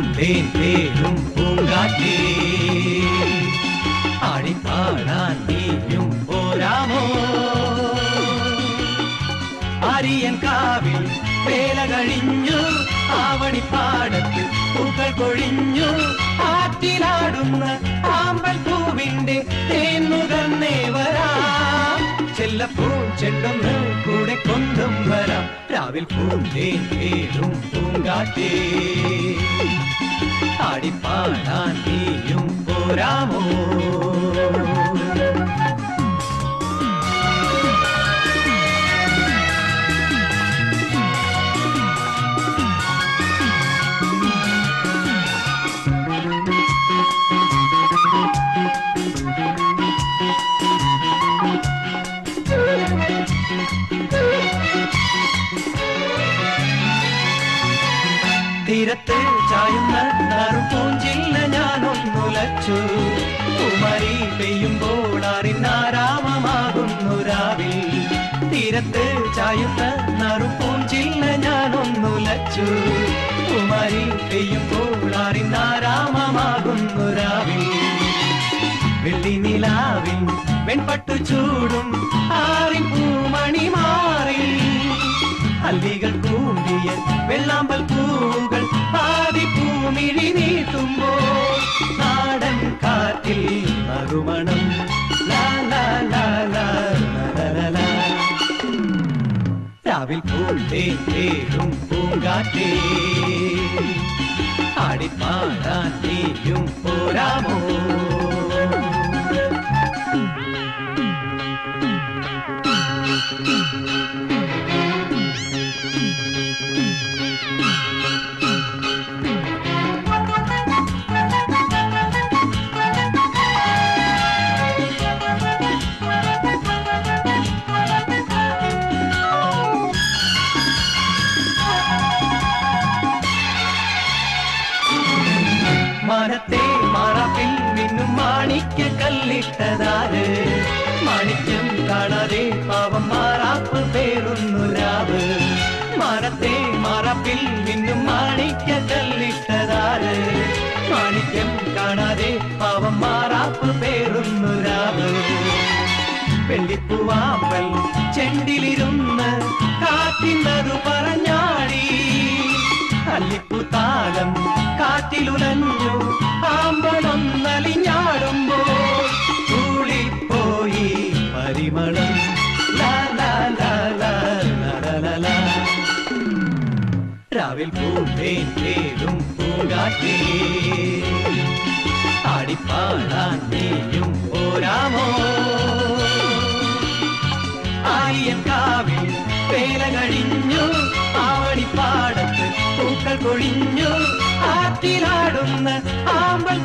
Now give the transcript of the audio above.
പൂന്തേൻ തേടും പൂങ്കാറ്റേ ആടിപ്പാടാൻ നീയും പോരാമോ ആര്യൻ കാവിൽ വേല കഴിഞ്ഞു ആവണിപ്പാടത്ത് പൂക്കൾ കൊഴിഞ്ഞു ആറ്റിലാടുന്ന ആമ്പൽ പൂവിന്റെ തേന്നുകന്നേ വരാം ചെല്ലപ്പൂൻ ചെണ്ടൊന്ന് കൂടെ കൊണ്ടും വരാം രാവിൽ പൂന്തേൻ തേടും പൂങ്കാറ്റേ ആടിപ്പാടാൻ നീയും പോരാമോ തീരത്ത് ചായുന്ന നറുപൂഞ്ചില്ല ഞാനൊന്നുലച്ചു കുമരി പെയ്യുമ്പോൾ അറിനാരാമമാകുന്നു രാവിൽ തീരത്ത് ചായുന്ന നറുപൂഞ്ചില്ല ഞാനൊന്നുലച്ചു കുമരി പെയ്യുമ്പോൾ അറിനാരാമമാകുന്നു രാവിൽ വെള്ളി നിലാവിൻ വെൺപട്ടു ചൂടും ആറിൻ പൂമണി മാറി അല്ലികൾ കൂമ്പിയ വെള്ളാമ്പൽ പൂകൾ പാതി പൂമിഴി നീട്ടുമ്പോൾ നാടൻ കാറ്റിൽ നറുമണം രാവിൽ പൂന്തേൻ തേടും പൂങ്കാറ്റേ ആടിപ്പാടാൻ നീയും പോരാമോ മാനത്തെ മാറാപ്പിൽ മിന്നും മാണിക്യ കല്ലിട്ടതാര് മാണിക്യം കാണാതെ പാവം മാറാപ്പ് പേറുന്നു രാവ് മാനത്തെ മാറാപ്പിൽ മിന്നും മാണിക്യ കല്ലിട്ടതാര് മാണിക്യം കാണാതെ പാവം മാറാപ്പ് പേറുന്നു രാവ് വെള്ളിപ്പൂവാമ്പൽ ചെണ്ടിലിരുന്ന് കാറ്റിന്നതു പറഞ്ഞാടി അല്ലിപ്പൂത്താലം കാറ്റിലുലഞ്ഞു ആമ്പലൊന്നലിഞ്ഞാടുമ്പോൾ തൂളിപ്പോയി പരിമളം രാവിൽ പൂന്തേൻ തേടും പൂങ്കാറ്റേ ആടിപ്പാടാൻ നീയും പോരാമോ ആര്യൻ കാവിൽ വേല കഴിഞ്ഞു ആവണിപ്പാടത്ത് പൂക്കൾ കൊഴിഞ്ഞു ആറ്റിലാടുന്ന ആമ്പൽ